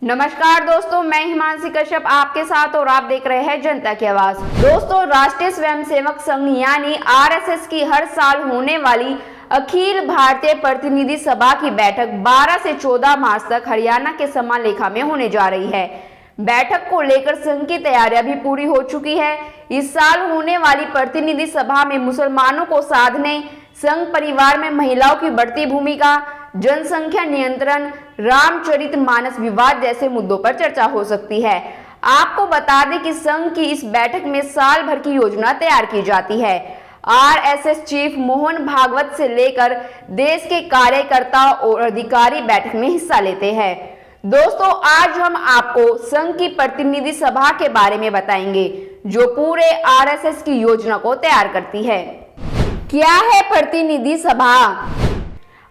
नमस्कार दोस्तों, मैं हिमांशी कश्यप आपके साथ और आप देख रहे हैं जनता की आवाज। दोस्तों, राष्ट्रीय स्वयंसेवक संघ यानी आरएसएस की हर साल होने वाली अखिल भारतीय प्रतिनिधि सभा की बैठक 12 से 14 मार्च तक हरियाणा के समालेखा में होने जा रही है। बैठक को लेकर संघ की तैयारियां भी पूरी हो चुकी है। इस साल होने वाली प्रतिनिधि सभा में मुसलमानों को साधने, संघ परिवार में महिलाओं की बढ़ती भूमिका, जनसंख्या नियंत्रण, रामचरितमानस विवाद जैसे मुद्दों पर चर्चा हो सकती है। आपको बता दें कि संघ की इस बैठक में साल भर की योजना तैयार की जाती है। आरएसएस चीफ मोहन भागवत से लेकर देश के कार्यकर्ता और अधिकारी बैठक में हिस्सा लेते हैं। दोस्तों, आज हम आपको संघ की प्रतिनिधि सभा के बारे में बताएंगे, जो पूरे आरएसएस की योजना को तैयार करती है। क्या है प्रतिनिधि सभा?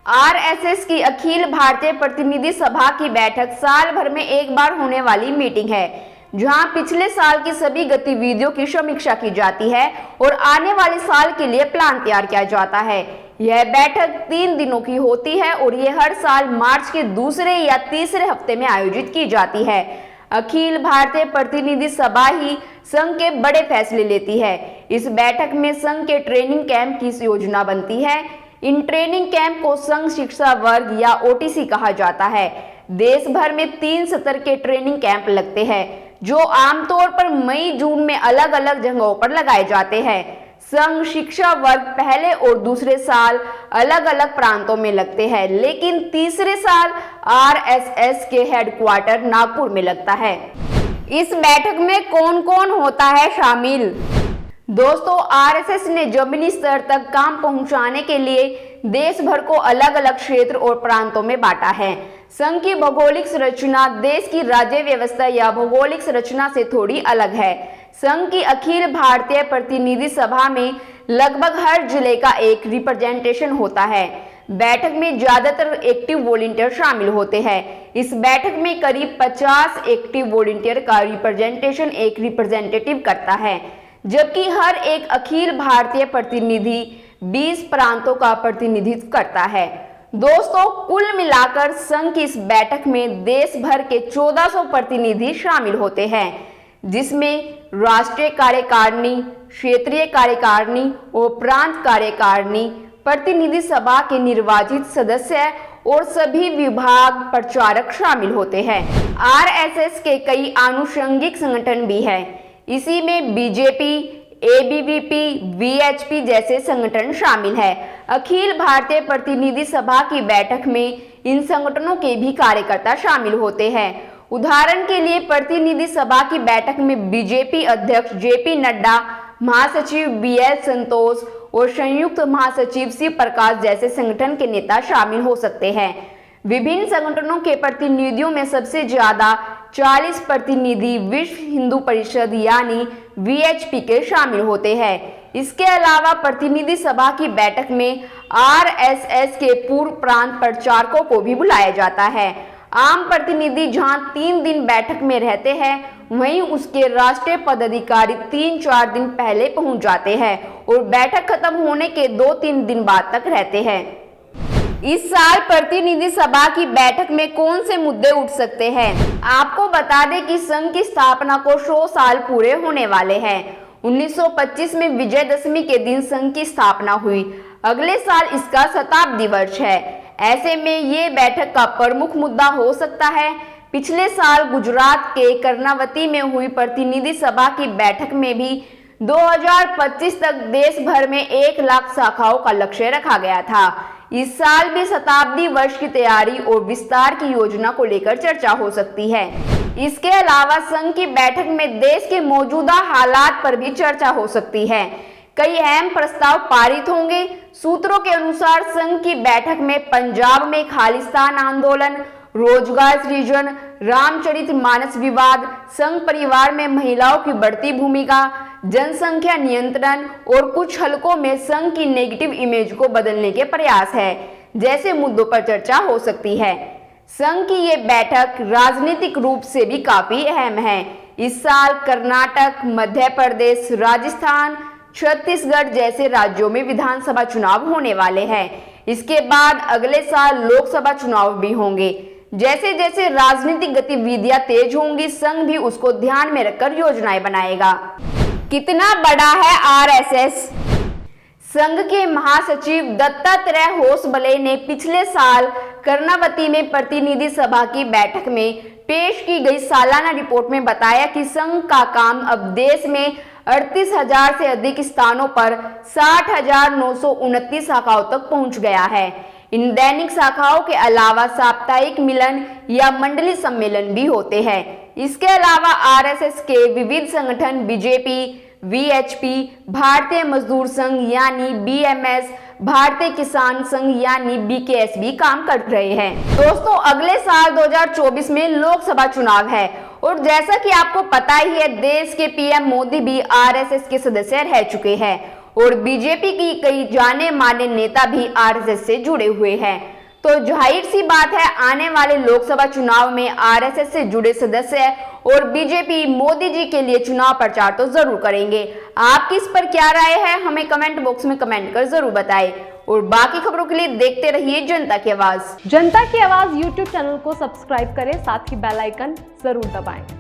आरएसएस की अखिल भारतीय प्रतिनिधि सभा की बैठक साल भर में एक बार होने वाली मीटिंग है, जहां पिछले साल की सभी गतिविधियों की समीक्षा की जाती है और आने वाले साल के लिए प्लान तैयार किया जाता है। यह बैठक 3 दिनों की होती है और ये हर साल मार्च के दूसरे या तीसरे हफ्ते में आयोजित की जाती है। अखिल भारतीय प्रतिनिधि सभा ही संघ के बड़े फैसले लेती है। इस बैठक में संघ के ट्रेनिंग कैंप की योजना बनती है। इन ट्रेनिंग कैंप को संघ शिक्षा वर्ग या ओटीसी कहा जाता है। देश भर में 3 सत्र के ट्रेनिंग कैंप लगते हैं, जो आमतौर पर मई जून में अलग अलग जगहों पर लगाए जाते हैं। संघ शिक्षा वर्ग पहले और दूसरे साल अलग अलग प्रांतों में लगते हैं, लेकिन तीसरे साल आरएसएस के हेडक्वार्टर नागपुर में लगता है। इस बैठक में कौन कौन होता है शामिल? दोस्तों, आरएसएस ने जमीनी स्तर तक काम पहुंचाने के लिए देश भर को अलग अलग क्षेत्र और प्रांतों में बांटा है। संघ की भौगोलिक संरचना देश की राज्य व्यवस्था या भौगोलिक संरचना से थोड़ी अलग है। संघ की अखिल भारतीय प्रतिनिधि सभा में लगभग हर जिले का एक रिप्रेजेंटेशन होता है। बैठक में ज्यादातर एक्टिव वॉलंटियर शामिल होते हैं। इस बैठक में करीब 50 एक्टिव वॉलंटियर का रिप्रेजेंटेशन एक रिप्रेजेंटेटिव करता है, जबकि हर एक अखिल भारतीय प्रतिनिधि 20 प्रांतों का प्रतिनिधित्व करता है। दोस्तों, कुल मिलाकर संघ की इस बैठक में देश भर के 1400 प्रतिनिधि शामिल होते हैं, जिसमें राष्ट्रीय कार्यकारिणी, क्षेत्रीय कार्यकारिणी और प्रांत कार्यकारिणी, प्रतिनिधि सभा के निर्वाचित सदस्य और सभी विभाग प्रचारक शामिल होते हैं। आरएसएस के कई आनुषंगिक संगठन भी हैं। इसी में बीजेपी, एबीवीपी, वीएचपी जैसे संगठन शामिल है। अखिल भारतीय प्रतिनिधि सभा की बैठक में इन संगठनों के भी कार्यकर्ता शामिल होते हैं। उदाहरण के लिए प्रतिनिधि सभा की बैठक में बीजेपी अध्यक्ष जेपी नड्डा, महासचिव बीएल संतोष और संयुक्त महासचिव शिव प्रकाश जैसे संगठन के नेता शामिल हो सकते हैं। विभिन्न संगठनों के प्रतिनिधियों में सबसे ज्यादा 40 प्रतिनिधि विश्व हिंदू परिषद यानी वीएचपी के शामिल होते हैं। इसके अलावा प्रतिनिधि सभा की बैठक में आरएसएस के पूर्व प्रांत प्रचारकों को भी बुलाया जाता है। आम प्रतिनिधि जहां 3 दिन बैठक में रहते हैं, वहीं उसके राष्ट्रीय पदाधिकारी 3-4 दिन पहले पहुंच जाते हैं और बैठक खत्म होने के 2-3 दिन बाद तक रहते हैं। इस साल प्रतिनिधि सभा की बैठक में कौन से मुद्दे उठ सकते हैं? आपको बता दें कि संघ की स्थापना को 100 साल पूरे होने वाले हैं। 1925 में विजयदशमी के दिन संघ की स्थापना हुई। अगले साल इसका शताब्दी वर्ष है। ऐसे में ये बैठक का प्रमुख मुद्दा हो सकता है। पिछले साल गुजरात के कर्नावती में हुई प्रतिनिधि सभा की बैठक में भी 2025 तक देश भर में 1 लाख शाखाओं का लक्ष्य रखा गया था। इस साल भी शताब्दी वर्ष की तैयारी और विस्तार की योजना को लेकर चर्चा हो सकती है। इसके अलावा संघ की बैठक में देश के मौजूदा हालात पर भी चर्चा हो सकती है। कई अहम प्रस्ताव पारित होंगे। सूत्रों के अनुसार संघ की बैठक में पंजाब में खालिस्तान आंदोलन, रोजगार सृजन, रामचरितमानस विवाद, संघ परिवार में महिलाओं की बढ़ती भूमिका, जनसंख्या नियंत्रण और कुछ हलकों में संघ की नेगेटिव इमेज को बदलने के प्रयास है, जैसे मुद्दों पर चर्चा हो सकती है। संघ की ये बैठक राजनीतिक रूप से भी काफी अहम है। इस साल कर्नाटक, मध्य प्रदेश, राजस्थान, छत्तीसगढ़ जैसे राज्यों में विधानसभा चुनाव होने वाले हैं। इसके बाद अगले साल लोकसभा चुनाव भी होंगे। जैसे जैसे राजनीतिक गतिविधियां तेज होंगी, संघ भी उसको ध्यान में रखकर योजनाएं बनाएगा। कितना बड़ा है आरएसएस? संघ के महासचिव दत्तात्रेय होसबले ने पिछले साल कर्णावती में प्रतिनिधि सभा की बैठक में पेश की गई सालाना रिपोर्ट में बताया कि संघ का काम अब देश में 38,000 से अधिक स्थानों पर 60,929 शाखाओं तक पहुंच गया है। इन दैनिक शाखाओं के अलावा साप्ताहिक मिलन या मंडली सम्मेलन भी होते हैं। इसके अलावा आरएसएस के विविध संगठन बीजेपी, वीएचपी, भारतीय मजदूर संघ यानी बीएमएस, भारतीय किसान संघ यानी बीकेएस भी काम कर रहे हैं। दोस्तों, अगले साल 2024 में लोकसभा चुनाव है और जैसा कि आपको पता ही है, देश के पीएम मोदी भी आरएसएस के सदस्य रह चुके हैं और बीजेपी की कई जाने माने नेता भी आरएसएस से जुड़े हुए हैं। तो जाहिर सी बात है, आने वाले लोकसभा चुनाव में आरएसएस से जुड़े सदस्य और बीजेपी मोदी जी के लिए चुनाव प्रचार तो जरूर करेंगे। आपकी इस पर क्या राय है, हमें कमेंट बॉक्स में कमेंट कर जरूर बताएं और बाकी खबरों के लिए देखते रहिए जनता की आवाज। जनता की आवाज यूट्यूब चैनल को सब्सक्राइब करें, साथ ही बेल आइकन जरूर दबाएं।